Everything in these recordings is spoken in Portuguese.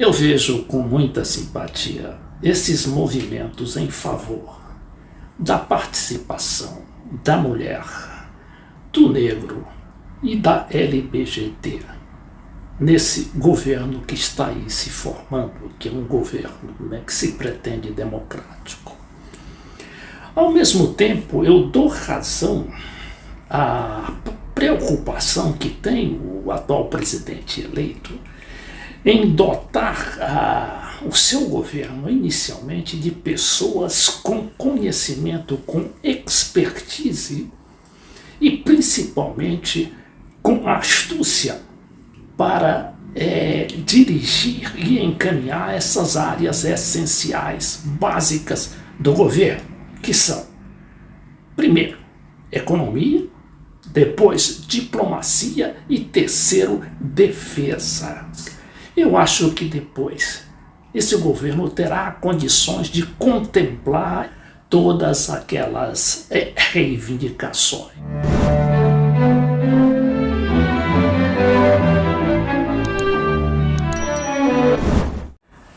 Eu vejo com muita simpatia esses movimentos em favor da participação da mulher, do negro e da LBGT nesse governo que está aí se formando, que é um governo, que se pretende democrático. Ao mesmo tempo, eu dou razão à preocupação que tem o atual presidente eleito em dotar o seu governo inicialmente de pessoas com conhecimento, com expertise e principalmente com astúcia para dirigir e encaminhar essas áreas essenciais, básicas do governo, que são, primeiro, economia, depois, diplomacia e terceiro, defesa. Eu acho que depois esse governo terá condições de contemplar todas aquelas reivindicações.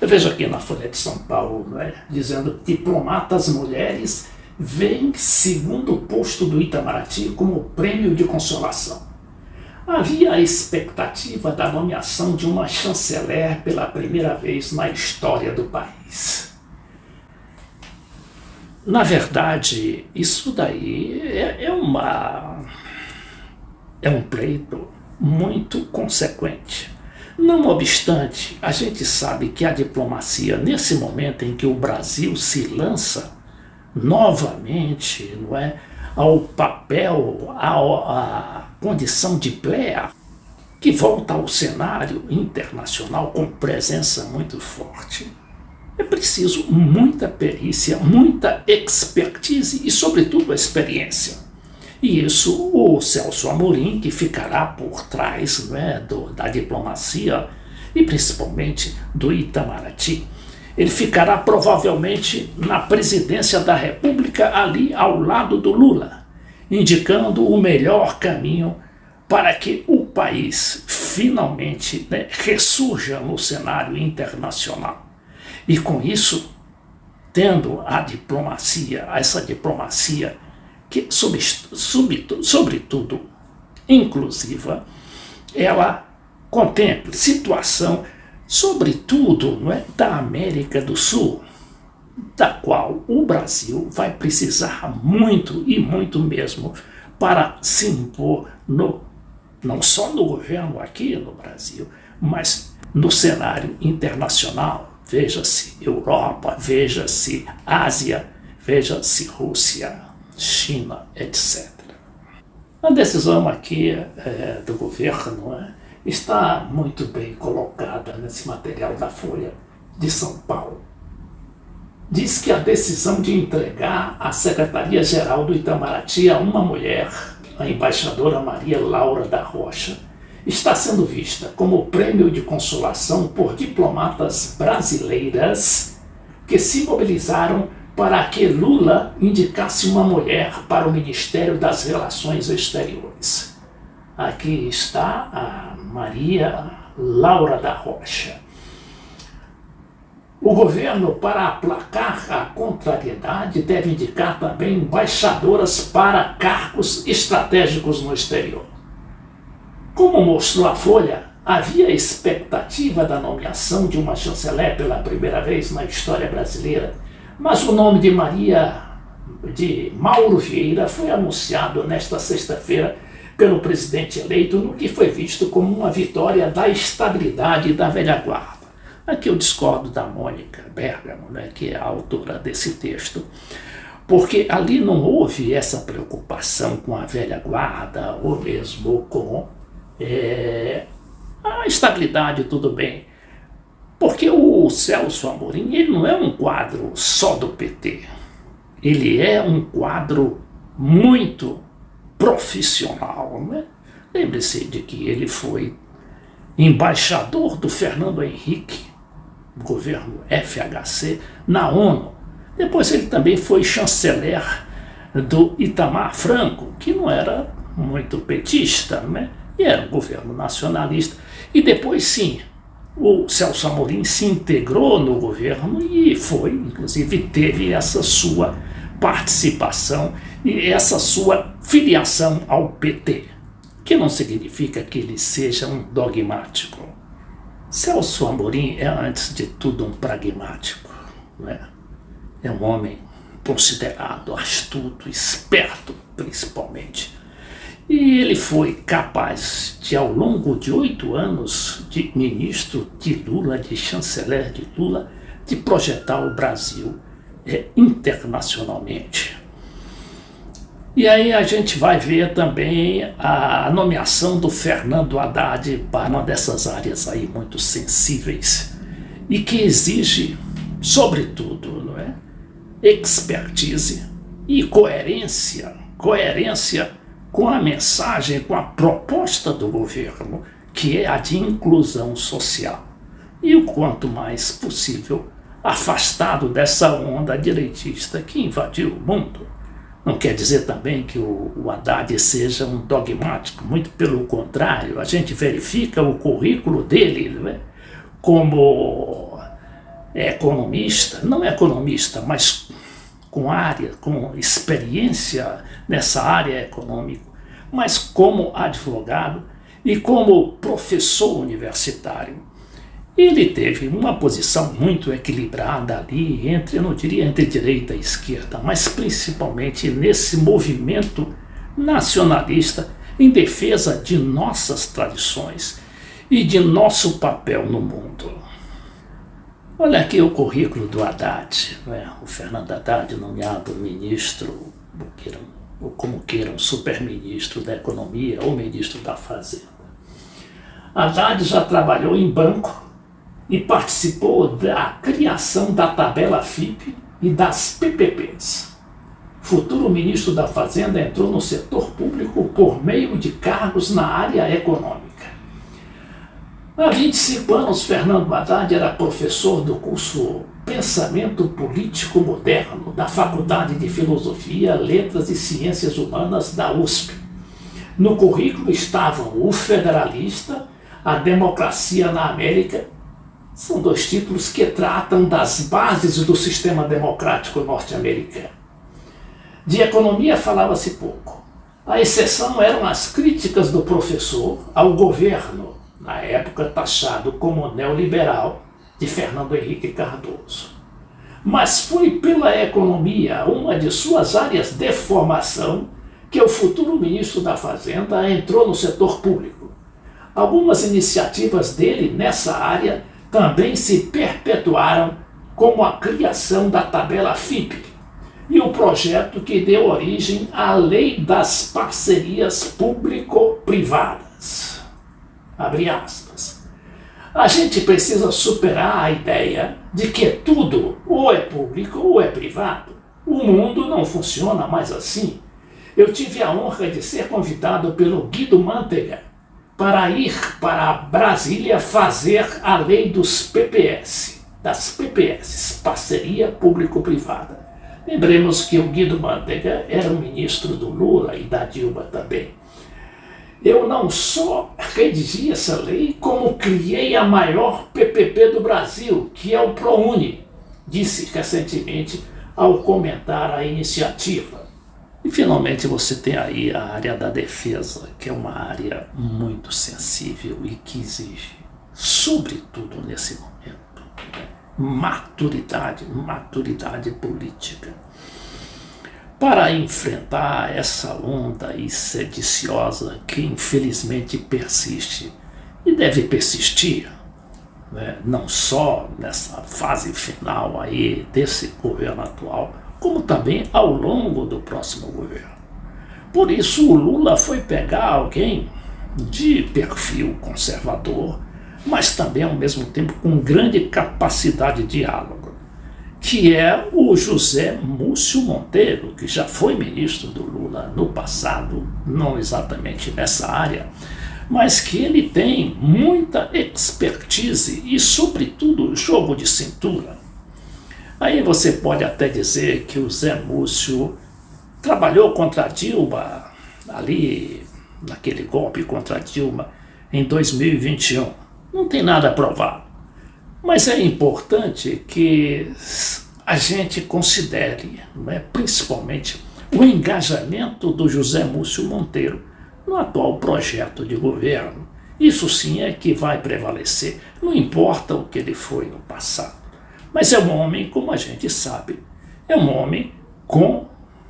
Eu vejo aqui na Folha de São Paulo, dizendo que diplomatas mulheres veem segundo posto do Itamaraty como prêmio de consolação. Havia a expectativa da nomeação de uma chanceler pela primeira vez na história do país. Na verdade, isso daí é um pleito muito consequente. Não obstante, a gente sabe que a diplomacia, nesse momento em que o Brasil se lança novamente, ao papel, à condição de player, que volta ao cenário internacional com presença muito forte, é preciso muita perícia, muita expertise e, sobretudo, experiência. E isso o Celso Amorim, que ficará por trás da diplomacia e principalmente do Itamaraty. Ele ficará provavelmente na presidência da República, ali ao lado do Lula, indicando o melhor caminho para que o país finalmente ressurja no cenário internacional. E com isso, tendo a diplomacia, essa diplomacia que, sobretudo, inclusiva, ela contemple situação, sobretudo, da América do Sul, da qual o Brasil vai precisar muito e muito mesmo para se impor não só no governo aqui no Brasil, mas no cenário internacional. Veja-se Europa, veja-se Ásia, veja-se Rússia, China, etc. A decisão aqui do governo está muito bem colocada nesse material da Folha de São Paulo. Diz que a decisão de entregar a Secretaria-Geral do Itamaraty a uma mulher, a embaixadora Maria Laura da Rocha, está sendo vista como prêmio de consolação por diplomatas brasileiras que se mobilizaram para que Lula indicasse uma mulher para o Ministério das Relações Exteriores. Aqui está a Maria Laura da Rocha. O governo, para aplacar a contrariedade, deve indicar também embaixadoras para cargos estratégicos no exterior. Como mostrou a Folha, havia expectativa da nomeação de uma chanceler pela primeira vez na história brasileira, mas o nome de Mauro Vieira foi anunciado nesta sexta-feira pelo presidente eleito, no que foi visto como uma vitória da estabilidade da velha guarda. Aqui eu discordo da Mônica Bergamo, que é a autora desse texto, porque ali não houve essa preocupação com a velha guarda ou mesmo com a estabilidade, tudo bem. Porque o Celso Amorim, ele não é um quadro só do PT. Ele é um quadro muito profissional. Lembre-se de que ele foi embaixador do Fernando Henrique, governo FHC, na ONU. Depois ele também foi chanceler do Itamar Franco, que não era muito petista, e era um governo nacionalista. E depois, sim, o Celso Amorim se integrou no governo e foi, inclusive, teve essa sua participação e essa sua filiação ao PT, que não significa que ele seja um dogmático. Celso Amorim é, antes de tudo, um pragmático, né? É um homem considerado astuto, esperto, principalmente. E ele foi capaz de, ao longo de 8 anos de ministro de Lula, de chanceler de Lula, de projetar o Brasil internacionalmente. E aí a gente vai ver também a nomeação do Fernando Haddad para uma dessas áreas aí muito sensíveis e que exige, sobretudo, não é, expertise e coerência com a mensagem, com a proposta do governo, que é a de inclusão social. E o quanto mais possível, afastado dessa onda direitista que invadiu o mundo. Não quer dizer também que o Haddad seja um dogmático, muito pelo contrário, a gente verifica o currículo dele, né, como economista, não economista, mas com experiência nessa área econômica, mas como advogado e como professor universitário. Ele teve uma posição muito equilibrada ali entre, eu não diria entre direita e esquerda, mas principalmente nesse movimento nacionalista em defesa de nossas tradições e de nosso papel no mundo. Olha aqui o currículo do Haddad, né? O Fernando Haddad, nomeado ministro, ou como queiram, superministro da Economia ou ministro da Fazenda. Haddad já trabalhou em banco e participou da criação da tabela FIPE e das PPPs. Futuro ministro da Fazenda entrou no setor público por meio de cargos na área econômica. Há 25 anos, Fernando Haddad era professor do curso Pensamento Político Moderno da Faculdade de Filosofia, Letras e Ciências Humanas da USP. No currículo estavam o Federalista, a Democracia na América. São 2 títulos que tratam das bases do sistema democrático norte-americano. De economia falava-se pouco. A exceção eram as críticas do professor ao governo, na época taxado como neoliberal, de Fernando Henrique Cardoso. Mas foi pela economia, uma de suas áreas de formação, que o futuro ministro da Fazenda entrou no setor público. Algumas iniciativas dele nessa área também se perpetuaram, como a criação da tabela FIPE e o projeto que deu origem à Lei das Parcerias Público-Privadas. Abre aspas. A gente precisa superar a ideia de que tudo ou é público ou é privado. O mundo não funciona mais assim. Eu tive a honra de ser convidado pelo Guido Mantega para ir para Brasília fazer a lei dos PPS, das PPS, Parceria Público-Privada. Lembremos que o Guido Mantega era um ministro do Lula e da Dilma também. Eu não só redigi essa lei, como criei a maior PPP do Brasil, que é o ProUni, disse recentemente ao comentar a iniciativa. E finalmente você tem aí a área da defesa, que é uma área muito sensível e que exige, sobretudo nesse momento, maturidade política. Para enfrentar essa onda sediciosa que infelizmente persiste e deve persistir, né, não só nessa fase final aí desse governo atual, como também ao longo do próximo governo. Por isso o Lula foi pegar alguém de perfil conservador, mas também ao mesmo tempo com grande capacidade de diálogo, que é o José Múcio Monteiro, que já foi ministro do Lula no passado, não exatamente nessa área, mas que ele tem muita expertise e, sobretudo, jogo de cintura. Aí você pode até dizer que o Zé Múcio trabalhou contra a Dilma, ali, naquele golpe contra a Dilma, em 2021. não tem nada provado. Mas é importante que a gente considere, não é, principalmente, o engajamento do José Múcio Monteiro no atual projeto de governo. Isso sim é que vai prevalecer, não importa o que ele foi no passado. Mas é um homem, como a gente sabe, é um homem com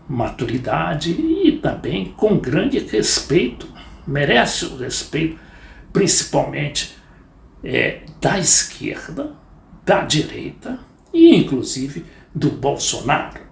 maturidade e também com grande respeito, merece o respeito, principalmente da esquerda, da direita e inclusive do Bolsonaro.